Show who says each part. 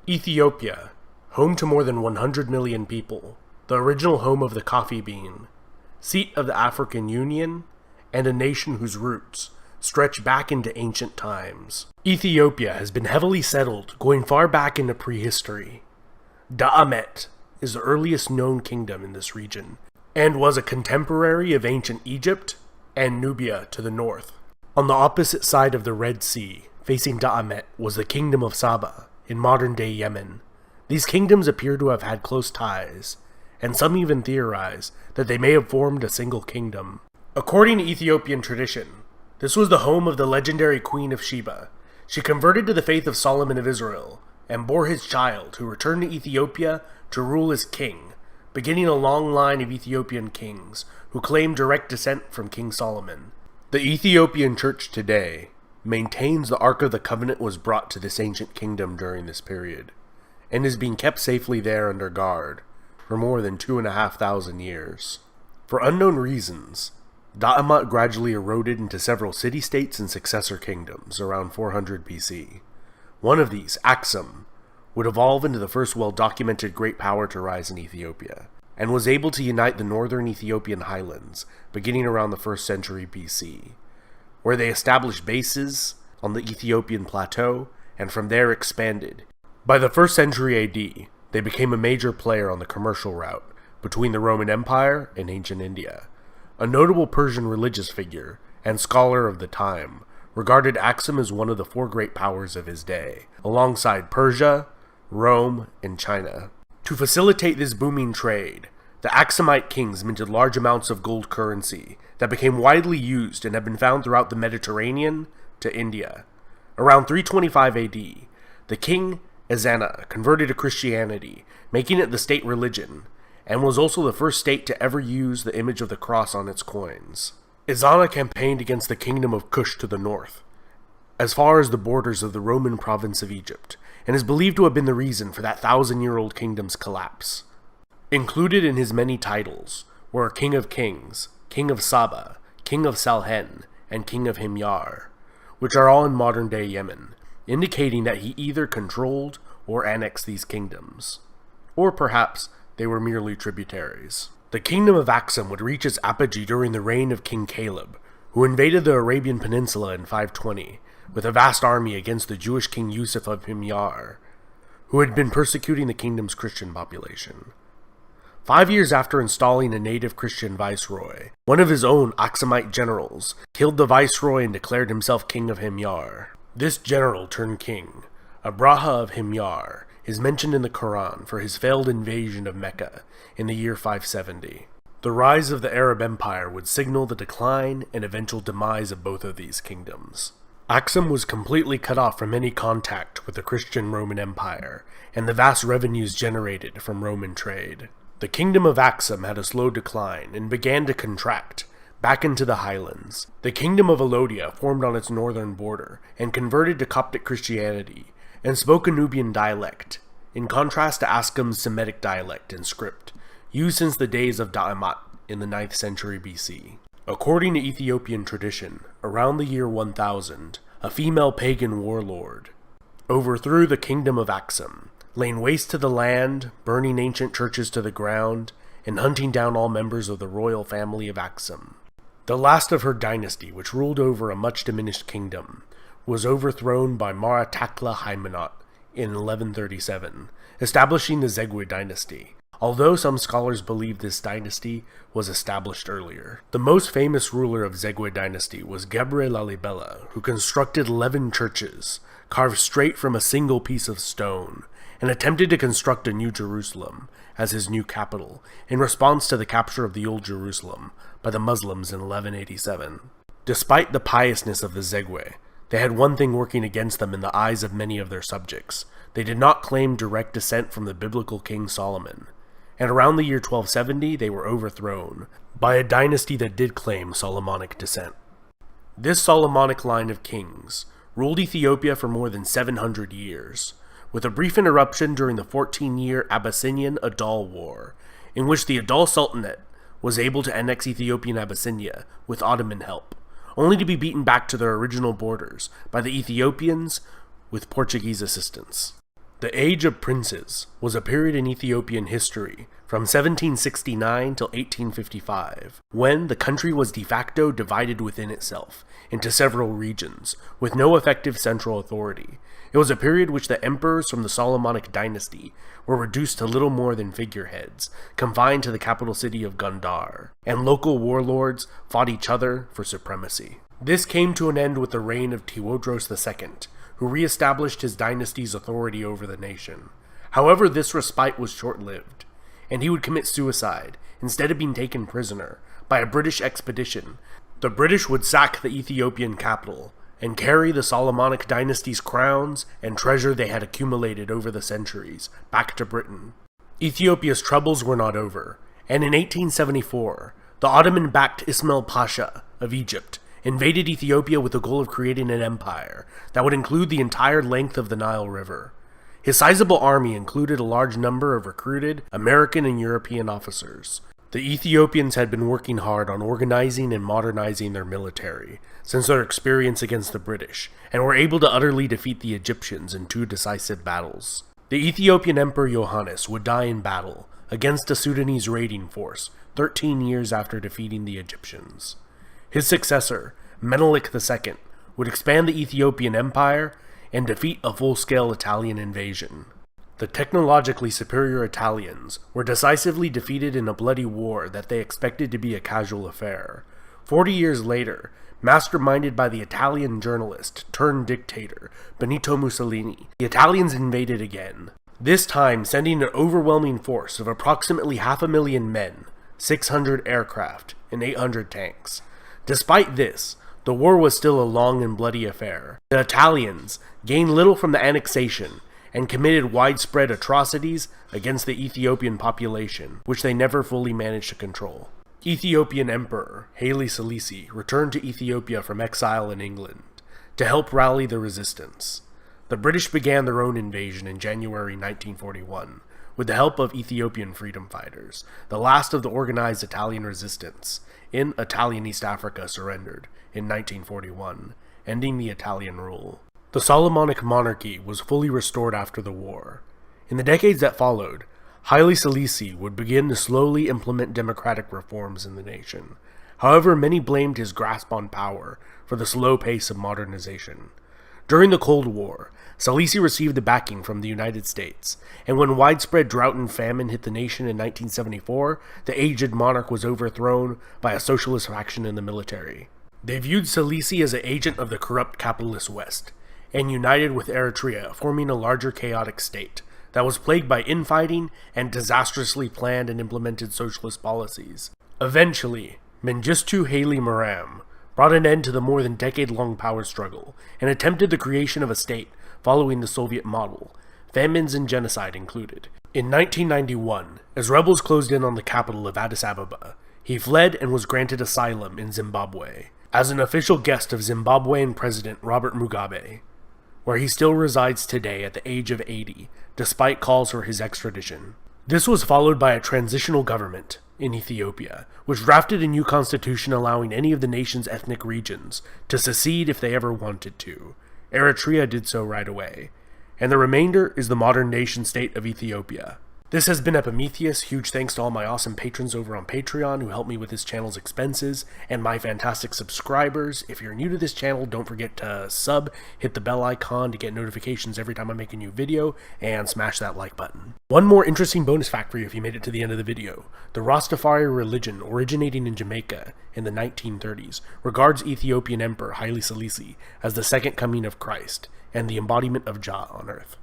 Speaker 1: Ethiopia, home to more than 100 million people, the original home of the coffee bean, seat of the African Union, and a nation whose roots stretch back into ancient times. Ethiopia has been heavily settled, going far back into prehistory. Da'amet is the earliest known kingdom in this region, and was a contemporary of ancient Egypt and Nubia to the north. On the opposite side of the Red Sea, facing Da'amet, was the kingdom of Saba, in modern-day Yemen. These kingdoms appear to have had close ties, and some even theorize that they may have formed a single kingdom. According to Ethiopian tradition, this was the home of the legendary Queen of Sheba. She converted to the faith of Solomon of Israel, and bore his child, who returned to Ethiopia to rule as king, beginning a long line of Ethiopian kings who claim direct descent from King Solomon. The Ethiopian Church today maintains the Ark of the Covenant was brought to this ancient kingdom during this period, and is being kept safely there under guard for more than 2,500 years. For unknown reasons, Da'amet gradually eroded into several city-states and successor kingdoms around 400 BC. One of these, Aksum, would evolve into the first well-documented great power to rise in Ethiopia, and was able to unite the northern Ethiopian highlands beginning around the 1st century BC, where they established bases on the Ethiopian plateau, and from there expanded. By the 1st century AD, they became a major player on the commercial route between the Roman Empire and ancient India. A notable Persian religious figure and scholar of the time regarded Aksum as one of the 4 great powers of his day, alongside Persia, Rome, and China. To facilitate this booming trade, the Aksumite kings minted large amounts of gold currency that became widely used and have been found throughout the Mediterranean to India. Around 325 AD, the king Ezana converted to Christianity, making it the state religion, and was also the first state to ever use the image of the cross on its coins. Ezana campaigned against the kingdom of Kush to the north, as far as the borders of the Roman province of Egypt, and is believed to have been the reason for that 1,000-year-old kingdom's collapse. Included in his many titles were King of Kings, King of Saba, King of Salhen, and King of Himyar, which are all in modern-day Yemen, indicating that he either controlled or annexed these kingdoms, or perhaps they were merely tributaries. The kingdom of Aksum would reach its apogee during the reign of King Caleb, who invaded the Arabian Peninsula in 520 with a vast army against the Jewish king Yusuf of Himyar, who had been persecuting the kingdom's Christian population. 5 years after installing a native Christian viceroy, one of his own Aksumite generals killed the viceroy and declared himself king of Himyar. This general turned king, Abraha of Himyar, is mentioned in the Quran for his failed invasion of Mecca in the year 570. The rise of the Arab Empire would signal the decline and eventual demise of both of these kingdoms. Aksum was completely cut off from any contact with the Christian Roman Empire and the vast revenues generated from Roman trade. The kingdom of Aksum had a slow decline and began to contract back into the highlands. The kingdom of Alodia formed on its northern border and converted to Coptic Christianity and spoke a Nubian dialect, in contrast to Aksum's Semitic dialect and script, used since the days of Da'amet in the 9th century BC. According to Ethiopian tradition, around the year 1000, a female pagan warlord overthrew the kingdom of Aksum, laying waste to the land, burning ancient churches to the ground, and hunting down all members of the royal family of Aksum. The last of her dynasty, which ruled over a much diminished kingdom, was overthrown by Maratakla Haymanot in 1137, establishing the Zegwe dynasty, although some scholars believe this dynasty was established earlier. The most famous ruler of Zegwe dynasty was Gebre Lalibela, who constructed 11 churches, carved straight from a single piece of stone, and attempted to construct a new Jerusalem as his new capital, in response to the capture of the Old Jerusalem by the Muslims in 1187. Despite the piousness of the Zegwe, they had one thing working against them in the eyes of many of their subjects. They did not claim direct descent from the biblical King Solomon, and around the year 1270 they were overthrown by a dynasty that did claim Solomonic descent. This Solomonic line of kings ruled Ethiopia for more than 700 years, with a brief interruption during the 14-year Abyssinian Adal War, in which the Adal Sultanate was able to annex Ethiopian Abyssinia with Ottoman help, only to be beaten back to their original borders by the Ethiopians with Portuguese assistance. The Age of Princes was a period in Ethiopian history from 1769 till 1855, when the country was de facto divided within itself into several regions, with no effective central authority. It was a period which the emperors from the Solomonic dynasty were reduced to little more than figureheads, confined to the capital city of Gondar, and local warlords fought each other for supremacy. This came to an end with the reign of Tewodros II, who re-established his dynasty's authority over the nation. However, this respite was short-lived, and he would commit suicide instead of being taken prisoner by a British expedition. The British would sack the Ethiopian capital and carry the Solomonic dynasty's crowns and treasure they had accumulated over the centuries back to Britain. Ethiopia's troubles were not over, and in 1874, the Ottoman-backed Ismail Pasha of Egypt invaded Ethiopia with the goal of creating an empire that would include the entire length of the Nile River. His sizable army included a large number of recruited American and European officers. The Ethiopians had been working hard on organizing and modernizing their military since their experience against the British, and were able to utterly defeat the Egyptians in 2 decisive battles. The Ethiopian Emperor Yohannes would die in battle against a Sudanese raiding force 13 years after defeating the Egyptians. His successor, Menelik II, would expand the Ethiopian Empire and defeat a full-scale Italian invasion. The technologically superior Italians were decisively defeated in a bloody war that they expected to be a casual affair. 40 years later, masterminded by the Italian journalist turned dictator Benito Mussolini, the Italians invaded again, this time sending an overwhelming force of approximately 500,000 men, 600 aircraft, and 800 tanks. Despite this, the war was still a long and bloody affair. The Italians gained little from the annexation and committed widespread atrocities against the Ethiopian population, which they never fully managed to control. Ethiopian Emperor Haile Selassie returned to Ethiopia from exile in England to help rally the resistance. The British began their own invasion in January 1941 with the help of Ethiopian freedom fighters. The last of the organized Italian resistance in Italian East Africa surrendered in 1941, ending the Italian rule. The Solomonic monarchy was fully restored after the war. In the decades that followed, Haile Selassie would begin to slowly implement democratic reforms in the nation. However, many blamed his grasp on power for the slow pace of modernization. During the Cold War, Selassie received the backing from the United States, and when widespread drought and famine hit the nation in 1974, the aged monarch was overthrown by a socialist faction in the military. They viewed Selassie as an agent of the corrupt capitalist West, and united with Eritrea, forming a larger chaotic state that was plagued by infighting and disastrously planned and implemented socialist policies. Eventually, Mengistu Haile Mariam brought an end to the more than decade-long power struggle and attempted the creation of a state following the Soviet model, famines and genocide included. In 1991, as rebels closed in on the capital of Addis Ababa, he fled and was granted asylum in Zimbabwe as an official guest of Zimbabwean President Robert Mugabe, where he still resides today at the age of 80, despite calls for his extradition. This was followed by a transitional government in Ethiopia, which drafted a new constitution allowing any of the nation's ethnic regions to secede if they ever wanted to. Eritrea did so right away, and the remainder is the modern nation-state of Ethiopia. This has been Epimetheus. Huge thanks to all my awesome patrons over on Patreon who help me with this channel's expenses, and my fantastic subscribers. If you're new to this channel, don't forget to sub, hit the bell icon to get notifications every time I make a new video, and smash that like button. One more interesting bonus fact for you if you made it to the end of the video. The Rastafari religion, originating in Jamaica in the 1930s, regards Ethiopian Emperor Haile Selassie as the second coming of Christ and the embodiment of Jah on earth.